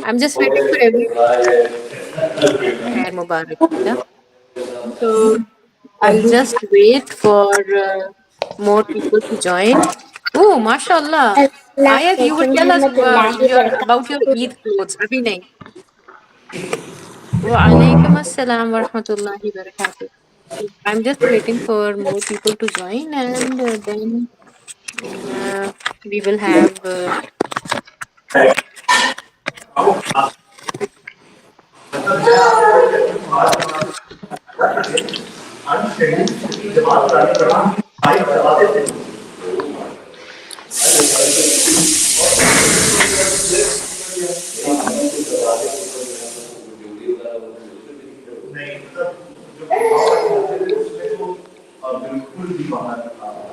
I'm just waiting for everyone. Khair Mubarak. Yeah. So I'll just wait for more people to join. Oh, mashallah. Ayat, you would tell us about your Eid clothes. Abhi nahi. Wa alaikum assalam wa rahmatullahi wa barakatuh. I'm just waiting for more people to join, and then we will have.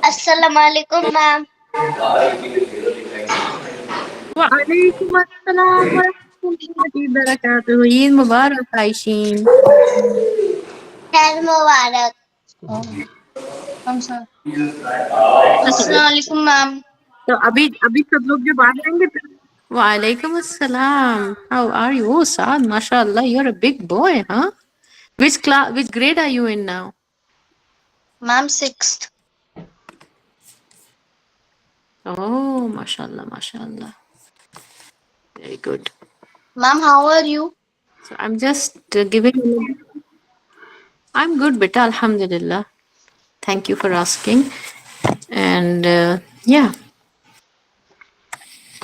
Assalamualaikum, ma'am. Wa alaikum assalam wa rahmatullahi wa barakatuh. Eid Mubarak, Aishin. Khair Mubarak. Assalamualaikum, ma'am. तो अभी सब लोग जब आ जाएंगे फिर वालेकुम अस्सलाम. How are you? Oh, Saad, mashallah, you're a big boy, huh? Which grade are you in now? Ma'am, 6th. Oh, mashallah, mashallah. Very good. Ma'am, how are you? So I'm just giving. I'm good, beta. Alhamdulillah. Thank you for asking. And yeah,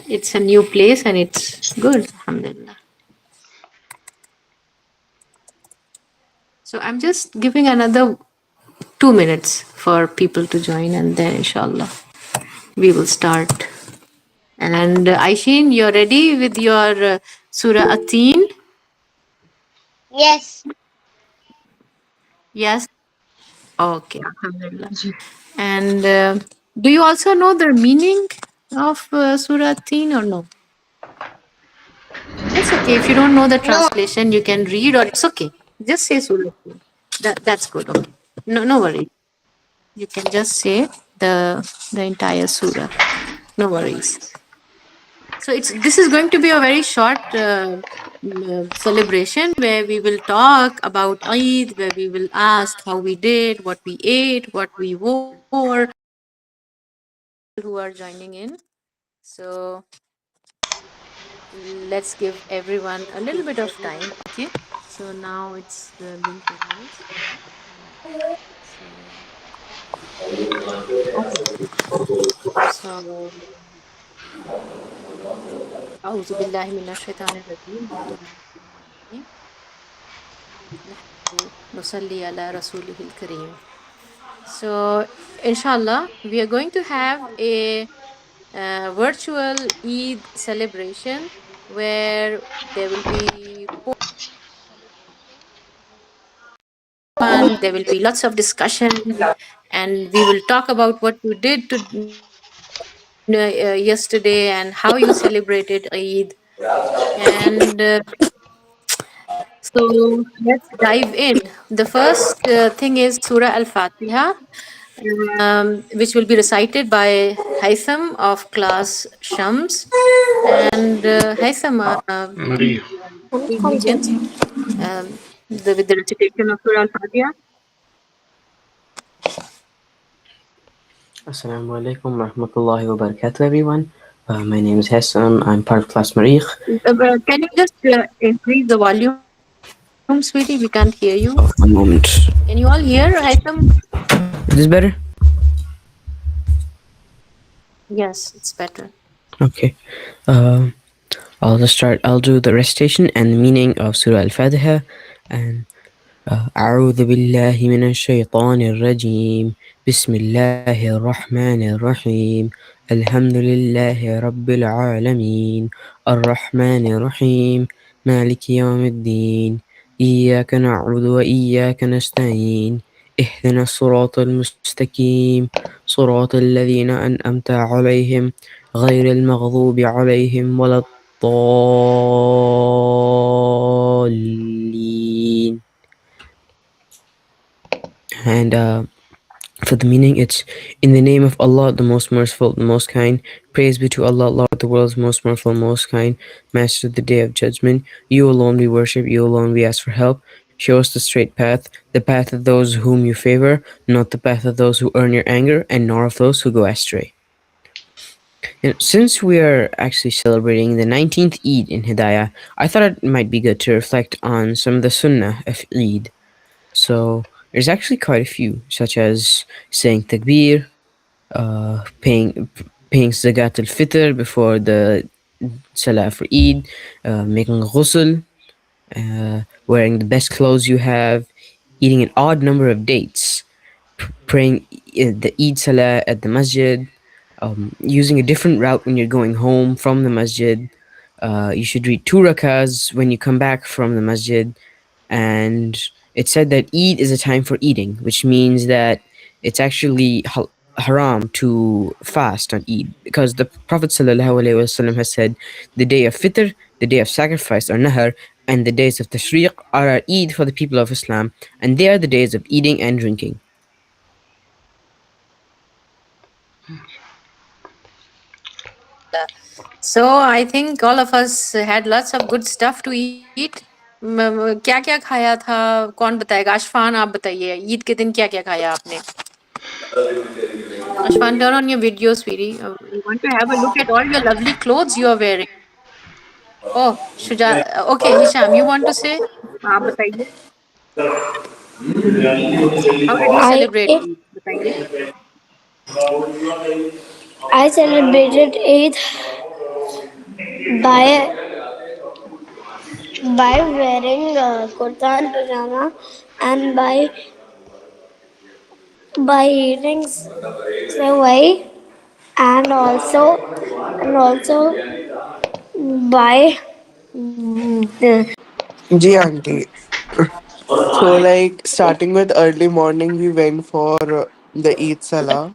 it's a new place and it's good. Alhamdulillah. So I'm just giving another 2 minutes for people to join, and then inshallah we will start. And Aishin, you're ready with your Surah Ateen? Yes. Yes. Okay. Alhamdulillah. And do you also know the meaning of Surah Ateen or no? It's okay. If you don't know the No. translation, you can read, or it's okay. Just say Surah Ateen. That's good. Okay. No worries. You can just say the entire surah. No worries. So this is going to be a very short celebration where we will talk about Eid, where we will ask how we did, what we ate, what we wore, who are joining in. So let's give everyone a little bit of time. Okay. So now it's being produced. Okay. So أعوذ بالله من الشيطان الرجيم بسم الله الرحمن الرحيم نحن نصلي على رسوله الكريم. So, inshallah, we are going to have a virtual Eid celebration where there will be fun, there will be lots of discussion, and we will talk about what you did yesterday and how you celebrated Eid. And so let's dive in. The first thing is Surah Al Fatiha, which will be recited by Haitham of class Shams. And Haitham, please begin with the recitation of Surah Al Fatiha. Assalamu alaikum wa rahmatullahi wa barakatuh, everyone. My name is Hassam. I'm part of class Marikh. Can you just increase the volume, sweetie? We can't hear you. One moment. Can you all hear Haitham? Is this better? Yes, it's better. Okay. I'll just start. I'll do the recitation and the meaning of Surah Al-Fatiha. And أعوذ بالله من الشيطان الرجيم. بسم الله الرحمن الرحيم. الحمد لله رب العالمين الرحمن الرحيم مالك يوم الدين إياك نعبد وإياك نستعين اهدنا الصراط المستقيم صراط الذين أنعمت عليهم غير المغضوب عليهم ولا الضالين. And for the meaning, it's in the name of Allah, the most merciful, the most kind. Praise be to Allah, Lord of the worlds, most merciful, most kind, Master of the day of judgment. You alone we worship, you alone we ask for help. Show us the straight path, the path of those whom you favor, not the path of those who earn your anger, and nor of those who go astray. Since we are actually celebrating the 19th Eid in Hidayah, I thought it might be good to reflect on some of the Sunnah of Eid. So, there's actually quite a few, such as saying Takbir, paying Zakat al Fitr before the Salah for Eid, making ghusl, wearing the best clothes you have, eating an odd number of dates, praying the Eid Salah at the masjid, using a different route when you're going home from the masjid. You should read two rakahs when you come back from the masjid. And it said that Eid is a time for eating, which means that it's actually haram to fast on Eid, because the Prophet ﷺ has said the day of Fitr, the day of sacrifice or Nahar, and the days of Tashriq are our Eid for the people of Islam, and they are the days of eating and drinking. So I think all of us had lots of good stuff to eat. क्या क्या खाया था? कौन बताएगा? अशफान, आप बताइए, ईद के दिन क्या क्या खाया आपने? Ashfan, turn on your video, sweetie. We want to have a look at all your lovely clothes you are wearing. Oh, okay, Hisham, you want to say? आप बताइए. How did you I celebrate it Eid? बताइए. I celebrated Eid by wearing kurta and pajama, and by eating sevai, and also by Ji auntie. So like starting with early morning, we went for the Eid Salah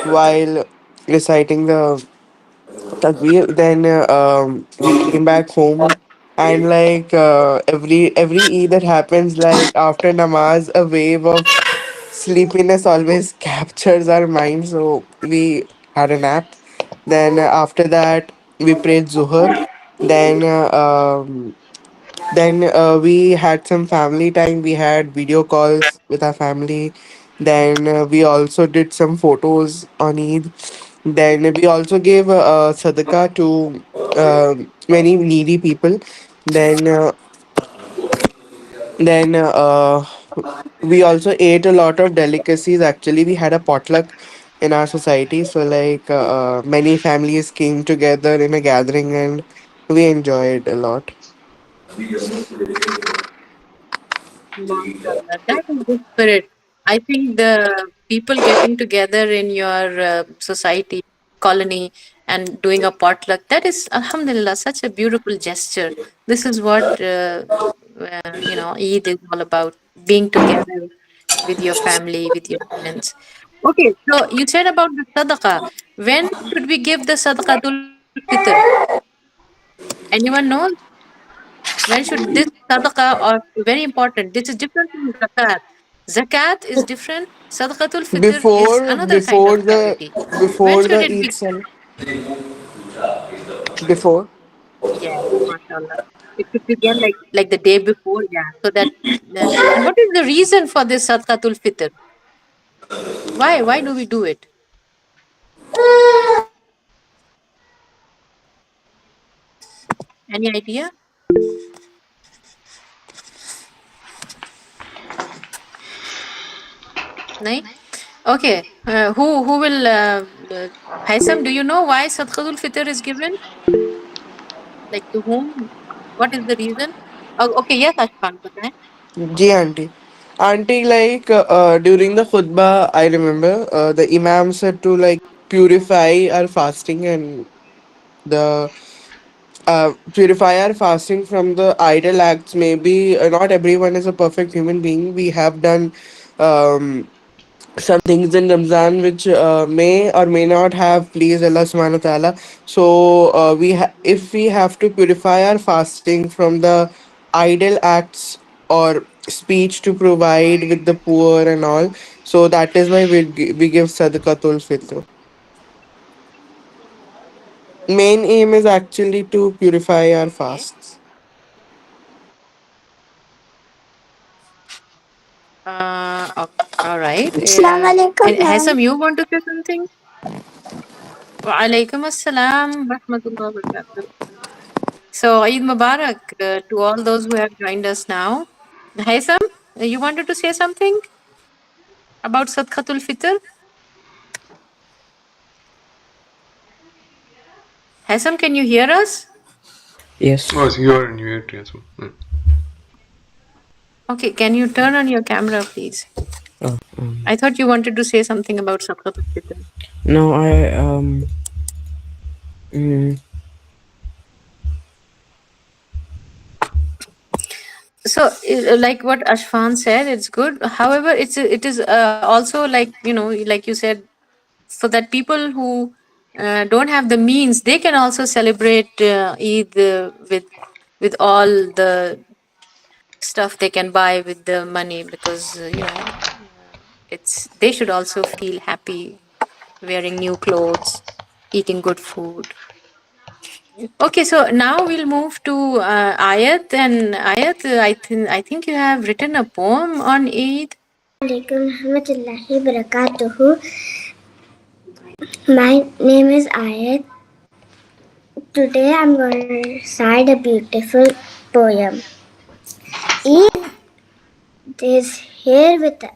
while reciting the takbir. Then we came back home, and like every Eid that happens, like after namaz, a wave of sleepiness always captures our mind. So we had a nap. Then after that, we prayed Zuhur. Then we had some family time. We had video calls with our family. Then we also did some photos on Eid. Then we also gave sadaqah to many needy people. Then then we also ate a lot of delicacies. Actually, we had a potluck in our society. So like many families came together in a gathering, and we enjoyed a lot. MashaAllah, that is the spirit. I think the people getting together in your society, colony, and doing a potluck, that is, Alhamdulillah, such a beautiful gesture. This is what, Eid is all about, being together with your family, with your friends. Okay, so you said about the sadaqah. When should we give the sadaqatul fitr? Anyone knows? When should this sadaqah, or very important, this is different from zakat. Zakat is different. Sadaqatul fitr is Before another kind of before the charity. When before should the it Eid be? Salah, before Yeah, mashallah. It should begin like the day before, yeah. So that, and what is the reason for this sadaqatul fitr? Why do we do it? Any idea? No? Okay. Who will? Haisam, do you know why sadaqatul fitr is given? Like to whom? What is the reason? Oh, okay, yes, Ashfan, बताएं. Ji auntie. Auntie, like during the khutbah, I remember the Imam said to like purify our fasting and the purify our fasting from the idle acts. Maybe not everyone is a perfect human being. We have done um, some things in Ramzan which may or may not have pleased Allah Subhanahu wa Taala. So if we have to purify our fasting from the idle acts or speech to provide with the poor and all. So that is why we give Sadaqatul Fitr. Main aim is actually to purify our fasts. All right. Assalamu alaikum, And ma'am. Haisam, you want to say something? Wa alaikum assalam wa rahmatullahi wa barakatuh. So, Eid Mubarak to all those who have joined us now. Haisam, you wanted to say something about Sadqatul Fitr? Haisam, can you hear us? Yes. Oh, so you're in mute, yes. Okay, can you turn on your camera, please? Oh, I thought you wanted to say something about Sadqatul Fitr. no, mm, So, like what Ashfan said, it's good. However, it is also like, like you said, so that people who don't have the means, they can also celebrate Eid with all the stuff they can buy with the money, because it's they should also feel happy wearing new clothes, eating good food. Okay, so now we'll move to Ayat. And Ayat, I think you have written a poem on Eid. Alaikum warahmatullahi wabarakatuh. My name is Ayat. Today I'm going to recite a beautiful poem. Eid is here with a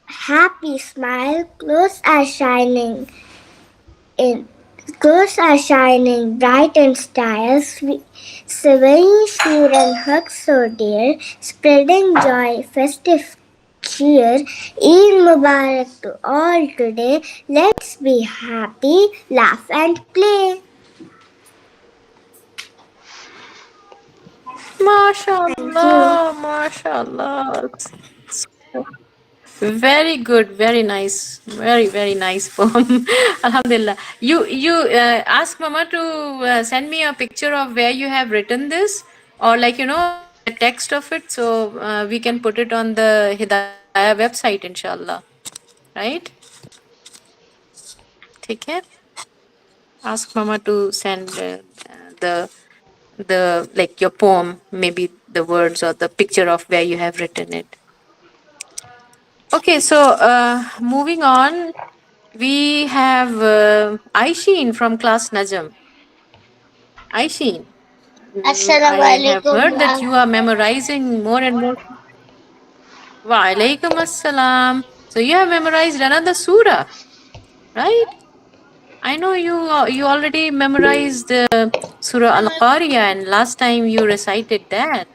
happy smile. Clothes are shining bright in style. Swaying sheer and hugs so dear, spreading joy, festive cheer. Eid Mubarak to all today. Let's be happy, laugh and play. MashaAllah, MashaAllah. Very good, very nice, very nice poem. Alhamdulillah. You ask Mama to send me a picture of where you have written this, or like the text of it, so we can put it on the Hidayah website, inshallah. Right? Take care. Ask Mama to send the like your poem, maybe the words or the picture of where you have written it. Okay, so moving on, we have Aishin from class Najam. Aishin, I Assalamu have alaikum, heard that ma'am. you are memorizing more and more. Wa alaikum assalam. So you have memorized another surah, right? I know you already memorized Surah Al Qariya, and last time you recited that.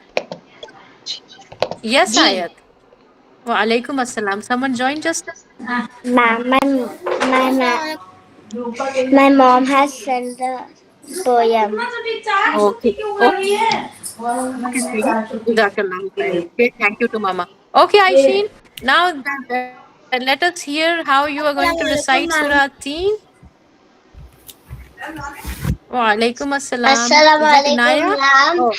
Yes, Ayat. Wa alaikum assalam. Someone joined just now? Ma'am, my mom has sent the poem. Okay. Okay, sweetie. Jazakallah khair. Okay, thank you to Mama. Okay, Aishin. Now let us hear how you are going to recite Surah Teen. Wa alaikum assalam. Is Assalamu it alaikum, Inaya? ma'am. Oh,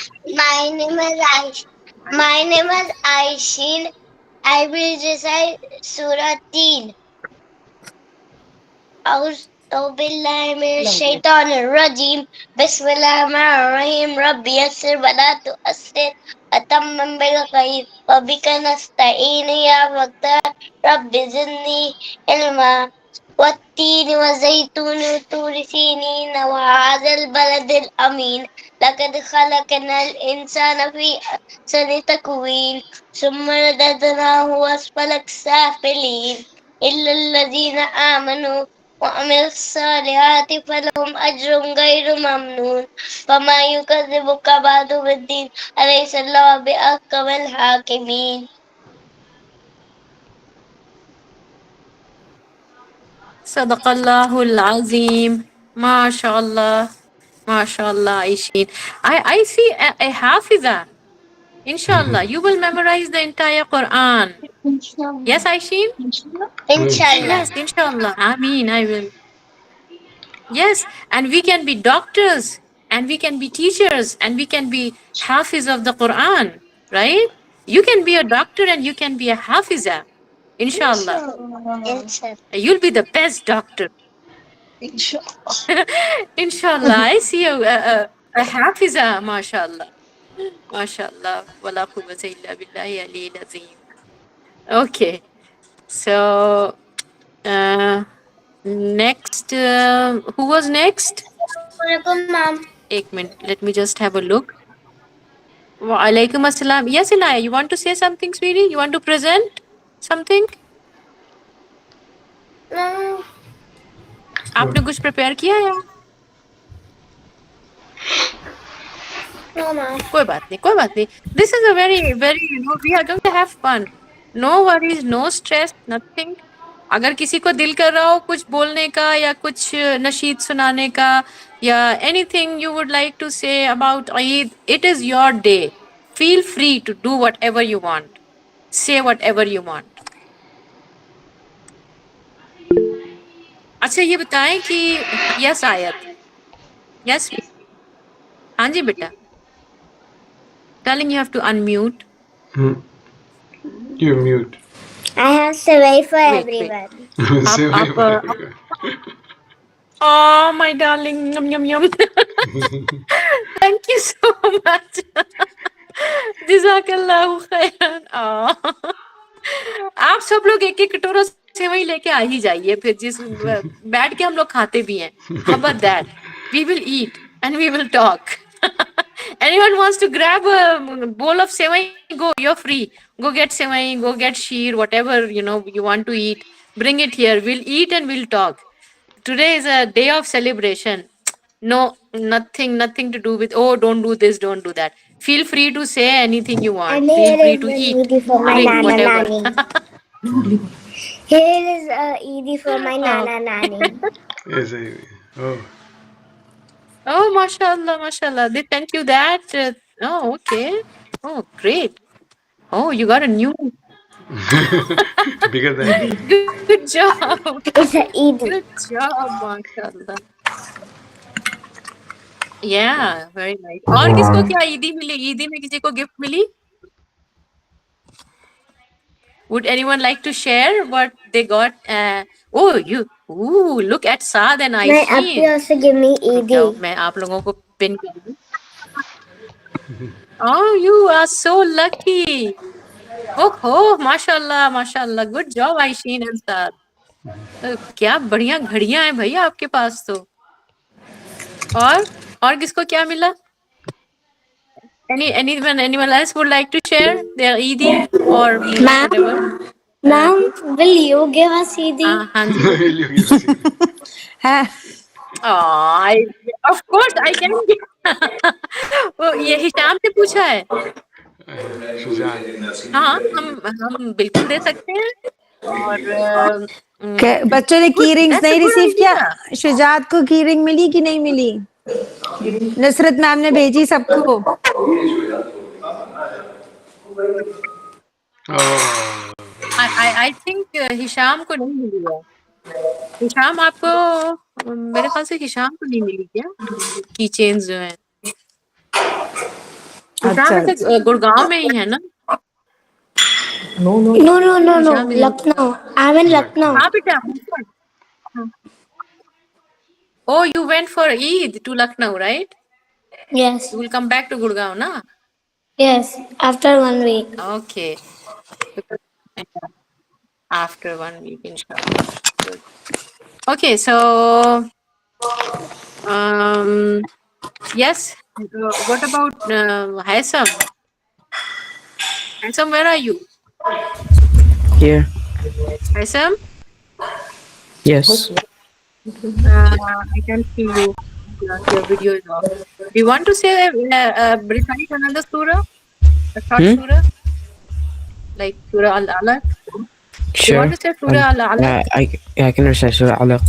My name is Aishin. I will recite Surah Teen. أعوذ بالله من الشيطان الرجيم بسم الله الرحمن الرحيم رب يسر ولا تؤثر أتمم بالخير وبك نستعين يا فتاح رب زدني علما والتين والزيتون وطور سينين وهذا البلد الأمين لقد خلقنا الإنسان في أحسن تكوين ثم رددناه أسفل سافلين إلا الذين آمنوا وعملوا الصالحات فلهم أجر غير ممنون فما يكذبك بعد بالدين أليس الله بأحكم الحاكمين. Sadaqallahul Azim. MashaAllah. MashaAllah, Aishin. I see a Hafiza. Inshallah, you will memorize the entire Quran. Yes, Aishin? Inshallah. Yes, inshallah. Ameen, I will. Yes, and we can be doctors, and we can be teachers, and we can be hafiz of the Quran, right? You can be a doctor and you can be a hafiza. Inshallah. You'll be the best doctor. Inshallah. I see a hafiza, mashallah. Mashallah. Wala quwwata illa billahi aliyyil azim. Okay. So, next, who was next? Mom. Ek minute. Let me just have a look. Wa alaikum assalam. Yes, Inaya, you want to say something, sweetie? You want to present something? No. आपने कुछ prepare किया है? No, Mom. कोई बात नहीं, कोई बात नहीं. This is a very, very, we are going to have fun. No worries, no stress, nothing. अगर किसी को दिल कर रहा हो कुछ बोलने का या कुछ नशीद सुनाने का या anything you would like to say about Eid, it is your day. Feel free to do whatever you want. Say whatever you want. अच्छा ये बताएं कि यस आयत यस हाँ जी बेटा Darling, you have to unmute. You mute. I have survey for Wait, everyone. Say up, wait. Oh, my darling. Yum, yum, yum. Thank you so much. Jazakallahu khairan. Oh. आप सब लोग एक एक कटोरा सेवई लेके आ ही जाइए फिर जिस बैठ के हम लोग खाते भी हैं. How about that? We will eat and we will talk. Anyone wants to grab a bowl of sevai? Go, you're free. Go get sevai, go get sheer, whatever you want to eat. Bring it here. We'll eat and we'll talk. Today is a day of celebration. No, nothing to do with, oh, don't do this, don't do that. Feel free to say anything you want. And Feel here free is to the eat, Eid for my drink, Nana whatever. Nani. Here is Eid for my Nana Nani. Yes, oh. Oh, mashallah. They sent you that. Oh, okay. Oh, great. Oh, you got a new. Bigger than Good job. It's a Eid. Good job, mashallah. Yeah, very nice. और किसको क्या ईदी मिली? ईदी में किसी को gift मिली? Would anyone like to share what they got? Look at Saad and My Aishin. Appi also give me Eid. रुको, मैं आप लोगों को पिन कर दूं. Oh, you are so lucky. Oh, mashallah. Good job, Aishin and Saad. क्या बढ़िया घड़ियां हैं भैया आपके पास तो. और किसको क्या मिला? Anyone else would like to share their Eid or whatever? Mom, will you give us Eid? हाँ जी. Will you give us it? Of course I can. वो ये हिशाम से पूछा है. Shujaan. हाँ हम बिल्कुल दे सकते हैं. और बच्चों ने की रिंग्स that's a नहीं good रिसीव किया. idea. शुजात को की रिंग मिली कि नहीं मिली? नुसरत मैम ने भेजी सबको. Oh. I think हिशाम को नहीं मिली है. हिशाम आपको मेरे ख्याल से हिशाम को नहीं मिली क्या? की चेन्स जो हैं. हिशाम ऐसे गुड़गांव में ही है ना? No. Hisham is in Lucknow. I'm in Lucknow. हाँ बेटा. Oh, you went for Eid to Lucknow, right? Yes. You will come back to Gurgaon, na? Yes. After 1 week. Okay. After 1 week, inshallah. Good. Okay, so yes. What about Haisam? Haisam, where are you? Here. Haisam? Yes. I can see you. Your video is off. Do you want to say recite another surah? A short surah? Like Surah Al-Alaq? Do you Sure. want to say Surah Al-Alaq? I can recite Surah Alaq.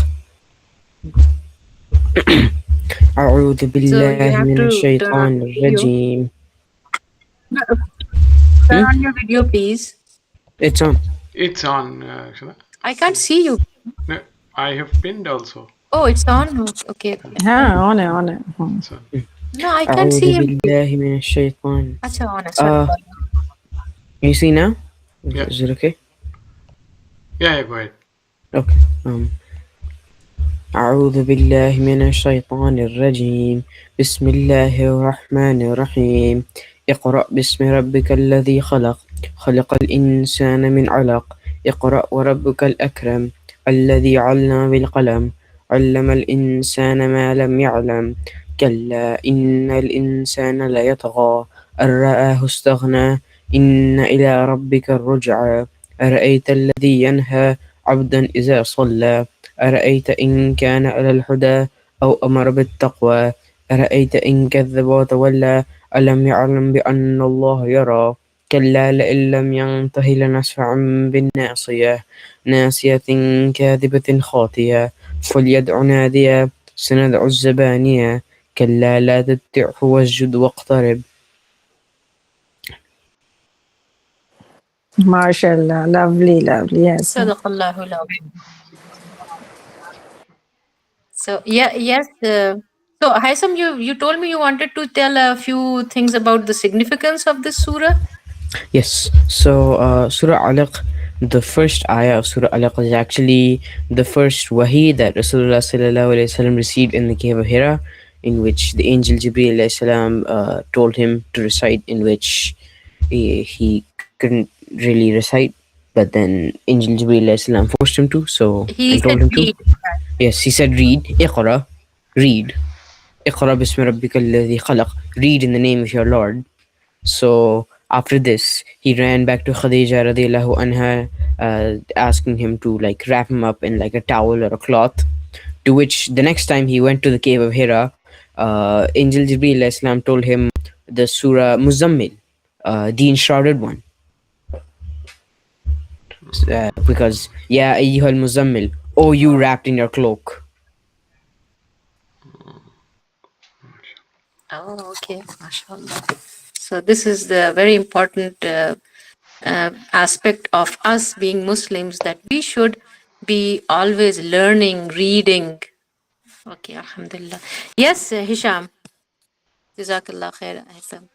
أعوذ بالله have من to الشيطان turn on video. الرجيم. Turn on your video, please. It's on. It's on, Shada. I can't see you. No, I have pinned also. Oh, it's on? Okay. हाँ on है. It's on. No, I can't أعوذ see him. بالله من الشيطان. Acha, on. Sorry. You see now? Yeah. Is it okay? Yeah, go ahead. Okay. أعوذ بالله من الشيطان الرجيم. بسم الله الرحمن الرحيم. اقرأ باسم ربك الذي خلق. خلق الإنسان من علق. اقرأ وربك الأكرم. الذي علم بالقلم. علم الإنسان ما لم يعلم. كلا إن الإنسان ليطغى أن رآه استغنى. إن إلى ربك الرجعى. أرأيت الذي ينهى عبدا إذا صلى. أرأيت إن كان على الهدى أو أمر بالتقوى. أرأيت إن كذب وتولى. ألم يعلم بأن الله يرى. كلا لئن لم ينته لنسفعا بالناصية. ناصية كاذبة خاطية. فليدع ناديا. سندع الزبانية. كلا لا تطعه واسجد واقترب. MashaAllah. Lovely, lovely. Yes. Sadaqallahu al-azim. So yeah, yes. So Haitham, you told me you wanted to tell a few things about the significance of this surah. Yes. So Surah Alaq, the first ayah of Surah Alaq is actually the first wahi that Rasulullah sallallahu alaihi wasallam received in the cave of Hira, in which the angel Jibreel alayhi salam told him to recite, in which he couldn't really recite, but then angel Jibreel alayhi salam forced him to, He and told said him to. read. Yes, he said read. Iqra, read. Iqra bismi rabbika alladhi khalaq. Read in the name of your Lord. So after this, he ran back to Khadija radiallahu anha, asking him to like wrap him up in like a towel or a cloth. To which the next time he went to the cave of Hira, Angel Jibreel alayhi salam told him the Surah Muzammil, the enshrouded one. Because Ya ayyuhal Muzammil, oh you wrapped in your cloak. Oh, okay, mashallah. So this is the very important aspect of us being Muslims, that we should be always learning, reading. Okay, alhamdulillah. Yes, Hisham. Jazakallah khair, Haitham.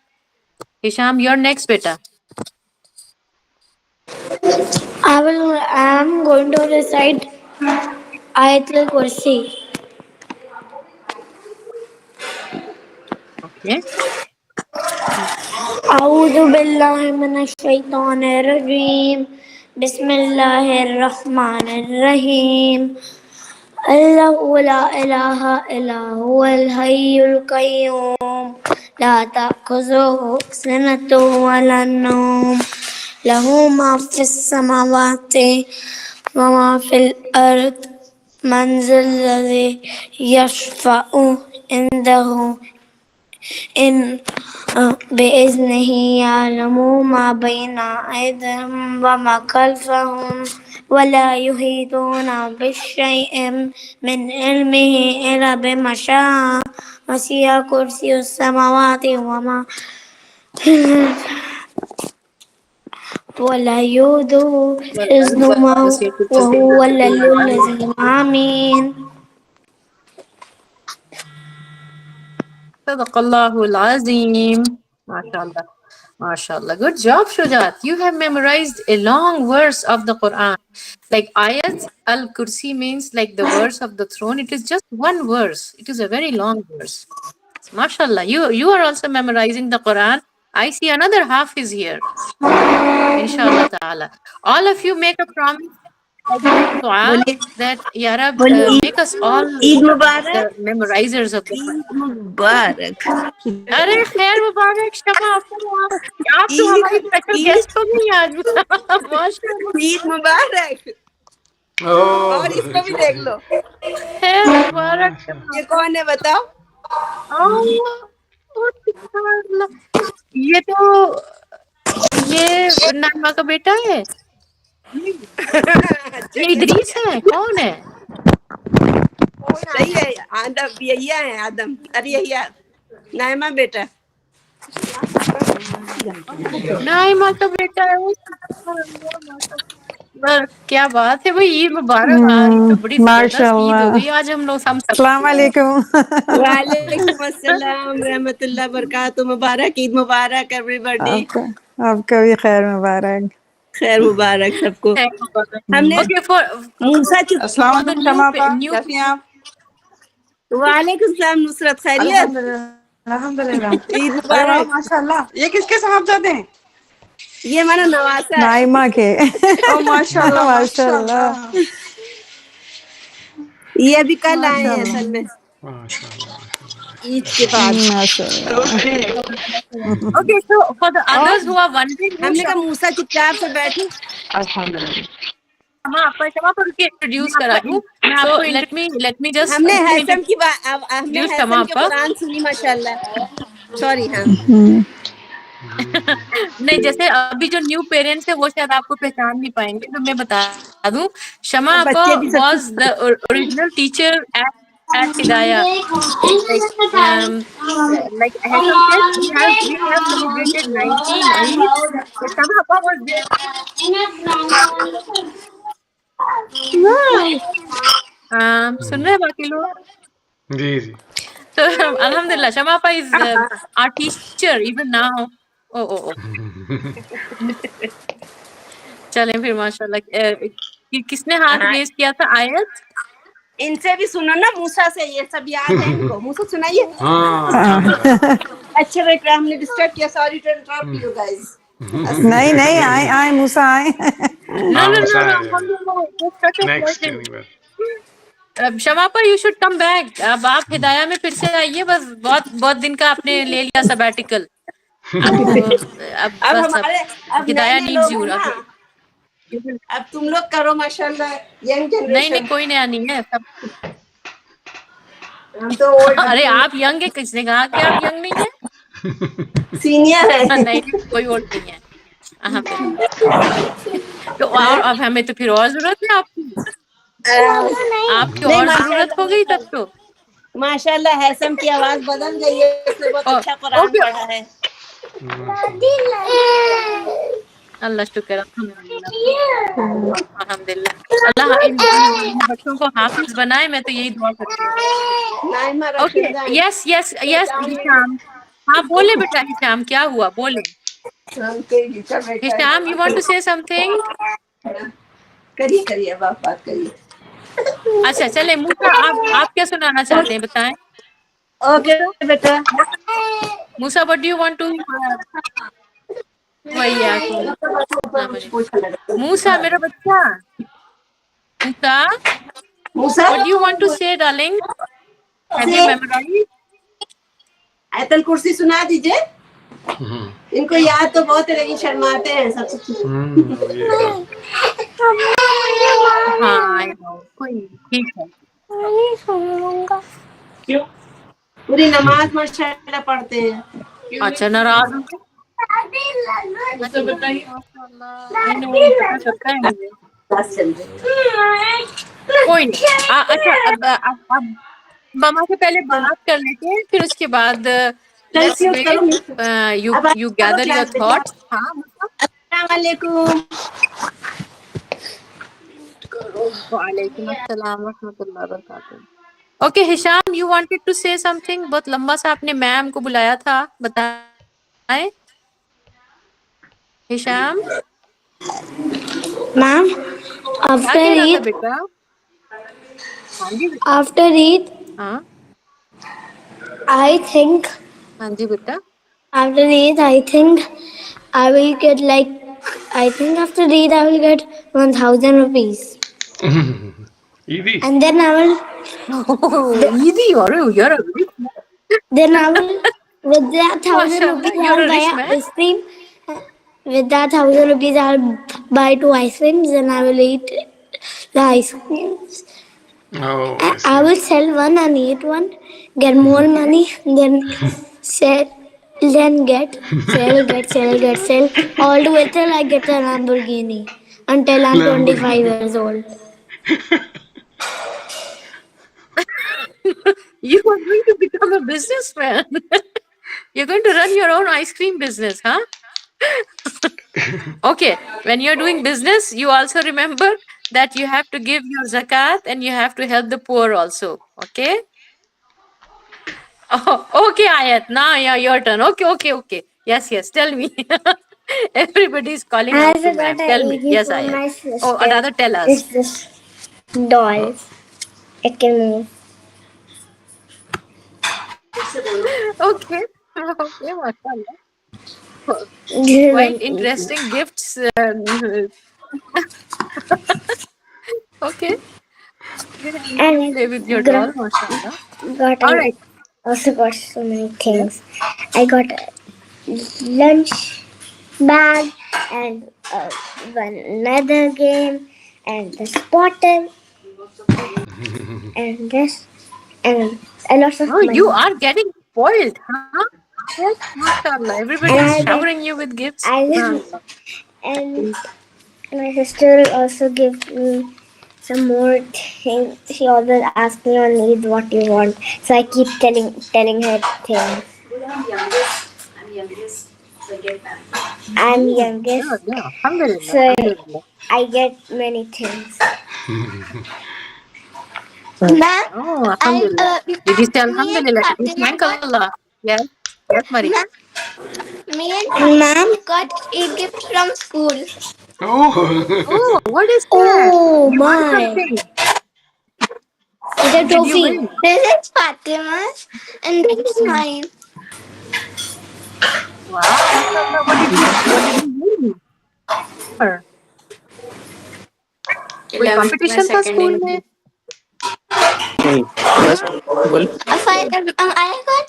Hisham, you're next, beta. I am going to recite Ayatul Kursi. Okay. أعوذ بالله من الشيطان الرجيم بسم الله الرحمن الرحيم الله لا إله إلا هو الحي القيوم لا تأخذه سنة ولا نوم له ما في السماوات وما في الأرض من ذا الذي يشفع عنده إن بإذنه يعلم ما بين أيديهم وما خلفهم ولا يحيطون بشيء من علمه إلا بما شاء وسع كرسي السماوات وما ولا يؤوده حفظهما وهو العلي العظيم آمين. Sadaqallahu al-azim. MashaAllah. MashaAllah. Good job, Shujat. You have memorized a long verse of the Quran. Like Ayat al-Kursi means like the verse of the throne. It is just one verse. It is a very long verse. MashaAllah. You are also memorizing the Quran. I see another half is here. Inshallah ta'ala. All of you make a promise dua that Ya Rab, make us all Eid Mubarak. the memorizers of the Quran. Eid Mubarak. अरे खैर मुबारक शमा आप तो हमारे special guest हो गई आज माशाल्लाह Eid Mubarak. Oh, और इसको भी देख लो. खैर मुबारक शमा ये कौन है बताओ? ये तो ये नामा का बेटा है ये इदरीस है कौन है सही है. आदम यहिया है. आदम. अरे यहिया नायमा बेटा. नाइमा का बेटा है वो बस क्या बात है भाई, ईद मुबारक। ये तो बड़ी जबरदस्त ईद हो माशाल्लाह। गई आज हम लोग हम सब। अस्सलाम वालेकुम। वालेकुम अस्सलाम रहमतुल्लाह बरकातुहू। मुबारक, ईद मुबारक एवरीबॉडी। आपका भी खैर मुबारक। खैर मुबारक सबको। हमने ओके फॉर मूसा चुप। for the अस्सलाम new वालेकुम new कैसी हैं आप? वालेकुम सलाम नुसरत, खैरियत? अल्हम्दुलिल्लाह अल्हम्दुलिल्लाह। ईद अरे वाह मुबारक। माशाल्लाह, ये किसके साहबजादे हैं? ये हमारा नवासा है। नाइमा के। ओ माशाल्लाह माशाल्लाह। माशाल्लाह ये अभी कल आए हैं माशाल्लाह। असल में, माशाल्लाह। ईद के बाद। माशाल्लाह। okay, so for the और others who are wondering who हमने कहा मूसा चुपचाप से बैठे। अल्हम्दुलिल्लाह। शमा पर के इंट्रोड्यूस करा दूं। So let me just हमने quickly हैसम की हमने introduce हैसम शमा के पर। कुरान सुनी माशाल्लाह। सॉरी। हाँ नहीं, जैसे अभी जो न्यू पेरेंट्स है वो शायद आपको पहचान नहीं पाएंगे, तो मैं बता दूं शमा अब आपा बच्चे भी सब was the original teacher at Hidayah. Like like Hassan said, we have celebrated 19 Eid. So Shama Appa was there. सुन रहे हैं बाकी लोग? जी जी। So Alhamdulillah, Shama Appa is our teacher even now. Oh. चलें फिर माशाल्लाह। किसने हाथ रेज किया था? आयत। इनसे भी सुनो ना, मूसा से, ये सब याद है इनको। मूसा सुनाइए। अच्छा बेटा, हमने डिस्टर्ब किया, sorry to interrupt you guys. नहीं नहीं, आए मूसा आए। No, such a next pleasure. Anywhere. Shama पर यू शुड कम बैक। अब आप हिदाया में फिर से आइए, बस बहुत दिन का आपने ले लिया सबैटिकल। अब बस हमारे अब हिदाया नए नीड्स लोग यू। हैं ना, अब तुम लोग करो माशाल्लाह, यंग जनरेशन। नहीं कोई नया नहीं है सब। हम तो ओल्ड अरे आप यंग है, किसने कहा कि आप यंग नहीं है? सीनियर है। नहीं कोई ओल्ड नहीं है। तो और अब हमें तो फिर और जरूरत है आपकी। आपकी नहीं, और जरूरत हो गई तब तो। माशाल्लाह हैसम की आवाज बदल गई है, उसने बहुत अच्छा कुरान पढ़ा है। अल्लाह शुक्र, अल्हम्दुलिल्लाह। अल्लाह इन बच्चों को हाफिज बनाए, मैं तो यही दुआ करती हूँ। Okay, yes Hisham. हाँ बोले बेटा हिशाम, क्या हुआ बोले। Hisham, you want to say something? करिए अब आप बात करिए। अच्छा चले मूसा, आप क्या सुनाना चाहते हैं बताएं। ओके बेटा। Musa, what do you want to? Musa मेरा बच्चा, Musa, what do you want to say darling? Have you memorized? आयतल कुर्सी सुना दीजिए। इनको याद तो बहुत है लेकिन शर्माते हैं सबसे। हाँ कोई ठीक है। क्यों? पूरी नमाज माशाल्लाह पढ़ते हैं। अच्छा नाराज हो गए? कोई नहीं। अच्छा अब मामा से पहले बात कर लेते हैं, फिर उसके बाद you gather your thoughts. हाँ अस्सलाम वालेकुम। वालेकुम अस्सलाम रहमतुल्लाहि व बरकातुहू। Okay Hisham, you wanted to say something. बहुत लंबा सा आपने मैम को बुलाया था, बताएं हिशाम। Ma'am, after Eid, बेटा हाँ जी after Eid, हाँ I think हाँ जी बेटा। after Eid, I think I will get after Eid I will get 1,000 rupees, ईदी। and then I will ईदी, अरे यार with that 1,000 rupees you're a I'll buy rich an man. ice cream. With that 1,000 rupees I'll buy 2 ice creams, and I will eat the ice creams. Oh, I will sell one and eat one, get more money, then sell, then sell, all the way till I get a Lamborghini until I'm 25 years old. You are going to become a businessman. You're going to run your own ice cream business, huh? Okay, when you're doing business, you also remember that you have to give your zakat and you have to help the poor also. Okay. Oh, okay, Ayat. Now, yeah, your turn. Okay. Yes. Tell me. Everybody's calling I out also to got ma'am. an Tell me. easy Yes, for Ayat. my Oh, sister. rather tell us. It's this dolls. It can move. Okay. Okay, mashallah. This is Quite very easy. interesting gifts. Okay. You can And play with your got, doll, mashallah. got All an, right. also got so many Yes. things. I got a lunch bag and another game and this bottle and this and a lot of Oh, you money. are getting spoiled, huh? Yes, mashallah. Everybody And is I get showering you with gifts. I and my sister will also give me some more things. She always asks me on Eid what you want, so I keep telling her things. I'm youngest, Yeah. Alhamdulillah. so Alhamdulillah. I get many things. Ma'am, Oh, Alhamdulillah. Did you say me and Alhamdulillah? Did you Fatima thank got Allah? Yes. Yes, Mari. me and Fatima got a gift from school. Oh. Oh, what is that? Oh You won my! something. It's What a did you trophy. win? This is Fatima's and this is mine. Wow, mashallah. What did you win? Or कोई 11th my competition था second school in. में? I got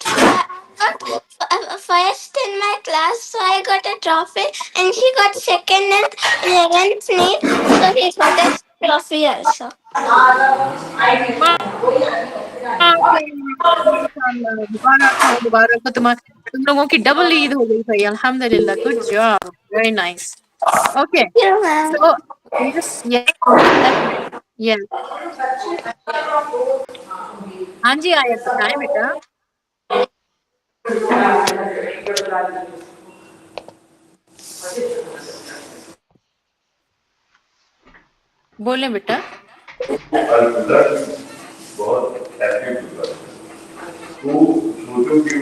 first in my class, so I got a trophy, and she got second and 11th meet, so he got a trophy also. माशाल्लाह, मुबारक हो तुम लोगों की double Eid हो गई भाई अल्हम्दुलिल्लाह good job very nice okay Thank you, ma'am. So yes that's right yes हाँ जी आया बताएं बेटा बोले बेटा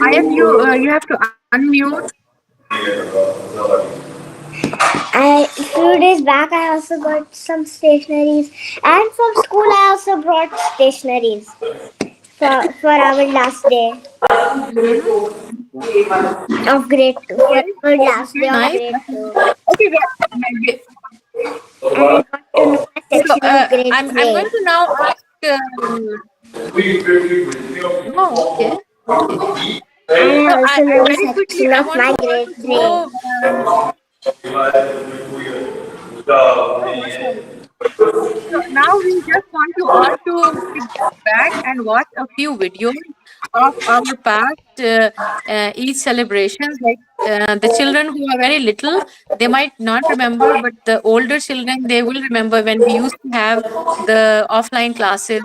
आयत you have to unmute Few days back, I also got some stationaries, and from school, I also brought stationaries for our last day of grade 2. For last day okay of nice grade 2. okay And I got to know my so section of grade I'm 3. going to now ask oh okay And so I also know the very quickly section I of want my to grade also 3. go oh mashallah so now we just want to all to sit back and watch a few videos of our past Eid celebrations. Like the children who are very little, they might not remember, but the older children they will remember when we used to have the offline classes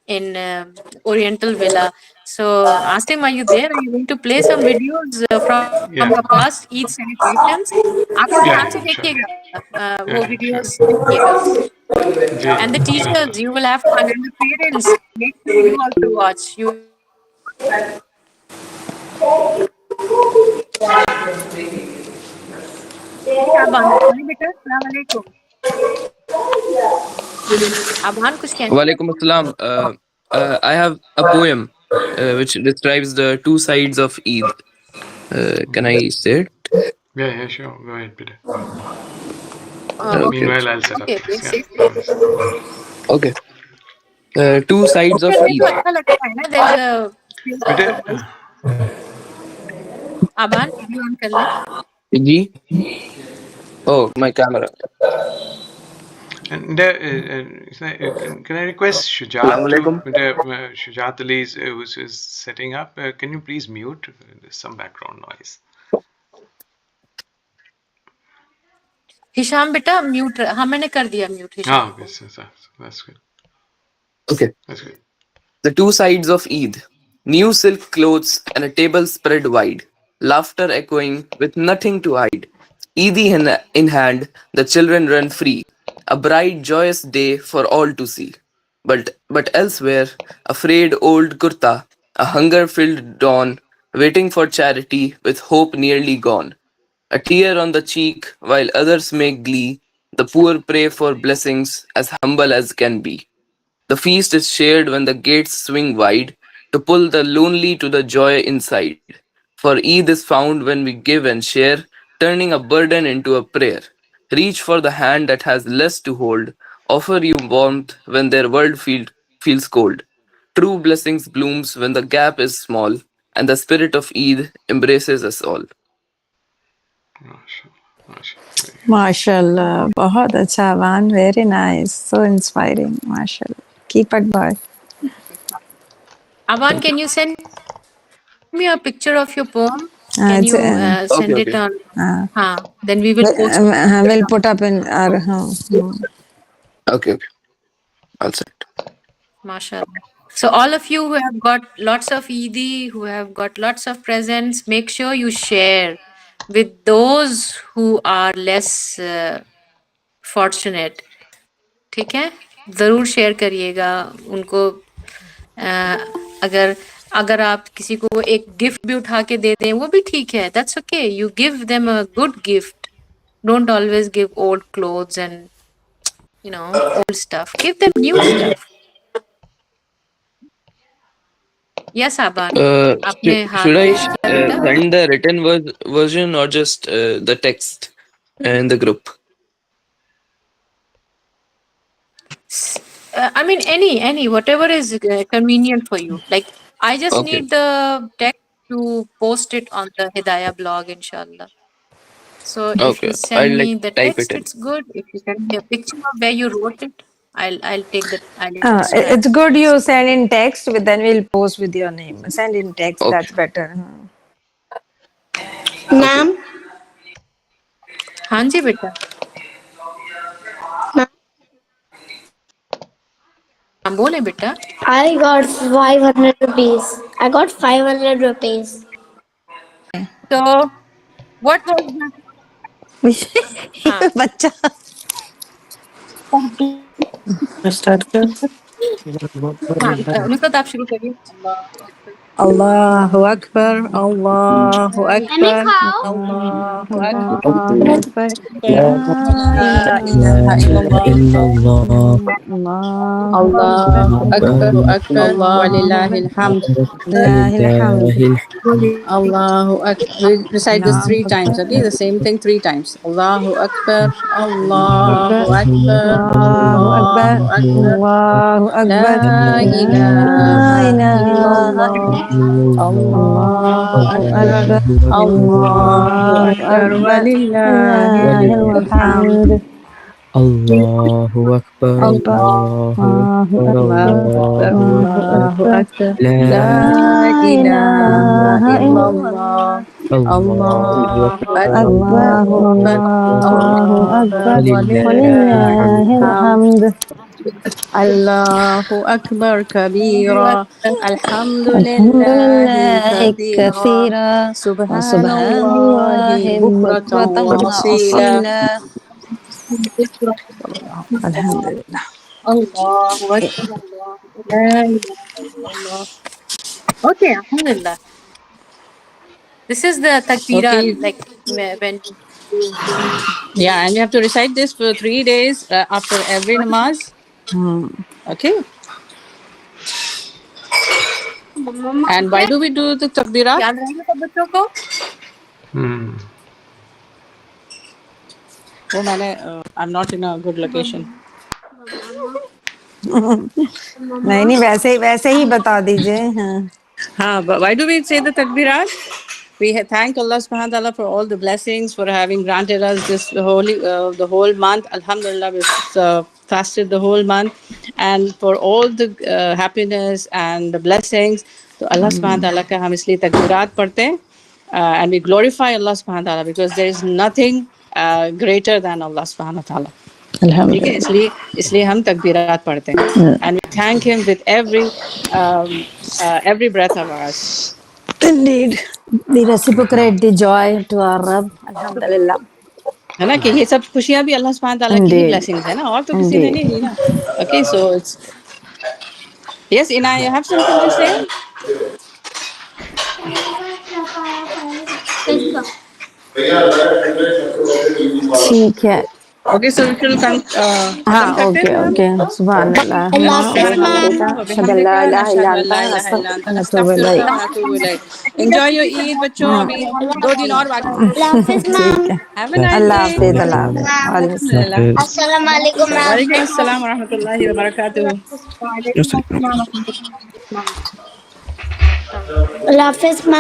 in Oriental Villa. So, Asim, are you there? Are you going to play some videos from Yeah. the past Eid celebrations? आप लोग Yeah, ध्यान से yeah, sure. देखिएगा वो Yeah, sure. videos देखिएगा जी and the बिल्कुल teachers you will have fun and the parents make sure you also watch you Aban बताइए बेटा अस्सलाम वालेकुम Aban कुछ कहना Walaikum assalam. I have a poem which describes the two sides of Eid. Can I say it? Yeah, sure. Go ahead, Peter. Okay. Meanwhile, I'll set up okay this. please Yeah, no worries. Okay. Two sides of picture में Eid. तो अच्छा लगता है ना there's a Peter, voice Aban video on कर ले Ji? Oh, my camera. and can I request Shujat Assalamu to alaikum. Shujat Ali who's setting up? Can you please mute? There's some background noise. Hisham बेटा mute हाँ मैंने कर दिया mute Hisham Oh, okay, so that's good. Okay. That's good. The two sides of Eid. New silk clothes and a table spread wide. laughter echoing with nothing to hide. Eidi in hand, the children run free, a bright, joyous day for all to see. But elsewhere, afraid old Kurta, a hunger-filled dawn, waiting for charity with hope nearly gone. A tear on the cheek while others make glee, the poor pray for blessings as humble as can be. The feast is shared when the gates swing wide to pull the lonely to the joy inside. For Eid is found when we give and share, turning a burden into a prayer. Reach for the hand that has less to hold, offer you warmth when their world feels cold. True blessings blooms when the gap is small, and the spirit of Eid embraces us all. MashaAllah. बहुत अच्छा Aban. Very nice. So inspiring. MashaAllah. Keep it boy. Aban, can you send me a picture of your poem? Can It's, you send Okay, it okay. on? Then we will post it. we'll put up in our. Okay. I'll send it. MashaAllah. So all of you who have got lots of Eid, who have got lots of presents, make sure you share with those who are less fortunate. ठीक है, ज़रूर share करिएगा उनको. अगर अगर आप किसी को एक गिफ्ट भी उठा के दे दें वो भी ठीक है. That's okay. You give them a good gift. Don't always give old clothes and old stuff. Give them new stuff. Yes, Aban. आपने हाथ Should I raise किया बेटा? send the written version or just the text in the group? I mean, any, whatever is convenient for you. Like, I just Okay. need the text to post it on the Hidayah blog, inshallah. So if Okay. you send I'll me the type text, it in. it's good. If you send me a picture of where you wrote it, I'll take that. I'll transcribe. It's good you send in text, but then we'll post with your name. Send in text. Okay. That's better. Ma'am, हाँ जी बेटा. हाँ बोले बेटा. I got 500 rupees. I got 500 rupees. So what was हाँ. बच्चा. Start कर. हाँ, नुसरत आप शुरू करिए. Allahu Akbar, Allahu Akbar, Allahu Akbar, Allahu Akbar. La ilaha illallah. Allahu Akbar. Walillahil hamd. Allahu Akbar. We recite this 3 times, okay? The same thing 3 times. Allahu Akbar. Allahu Akbar. Allahu Akbar, Allahu Akbar. La ilaha illallah. Allahu Akbar. Allahu Akbar. Walillahil hamd. Allahu Akbar, Allahu Akbar, Allahu Akbar. La La ilaha illallah. Allahu Akbar. Allahu Akbar. Walillahil hamd. Allahu Akbar kabira. Alhamdulillahi kathira. Subhanallahi bukratan wa asila. Alhamdulillah. Allahu Akbar. La ilaha illallah. Okay, alhamdulillah. This is the takbira, Okay. like when Yeah, and you have to recite this for 3 days after every namaz. Okay. And why do we do the takbirat? याद रहेगा सब बच्चों को. Oh, I'm not in a good location. नहीं वैसे ही बता दीजिए. हाँ. But why do we say the takbirat? We thank Allah subhanahu wa ta'ala for all the blessings, for having granted us this the whole month. Alhamdulillah, we've fasted the whole month, and for all the happiness and the blessings. So Allah subhanahu wa ta'ala ka hum isliye takbirat padhte hain, and we glorify Allah subhanahu wa ta'ala because there is nothing greater than Allah subhanahu wa ta'ala. ठीक है, इसलिए हम तकबीरात पढ़ते हैं, and we thank him with every breath of ours. Indeed, we reciprocate the joy to our Rabb. Alhamdulillah. है ना कि ये सब खुशियां भी अल्लाह सुब्हान ताला की ही Indeed. ब्लेसिंग्स है ना, और तो किसी ने नहीं दी ना. Okay, so it's yes, Ina, you have something to say? ठीक है. Okay, so we will come. हाँ, okay. Subhanallah. Enjoy your Eid, बच्चों. अभी 2 दिन और बाकी. ठीक है. Have a nice Allah day. हाफिज़. अल्लाह हाफिज़. Assalamualaikum. वालेकुम अस्सलाम व रहमतुल्लाहि व बरकातुहू. Allah Hafiz, ma'am.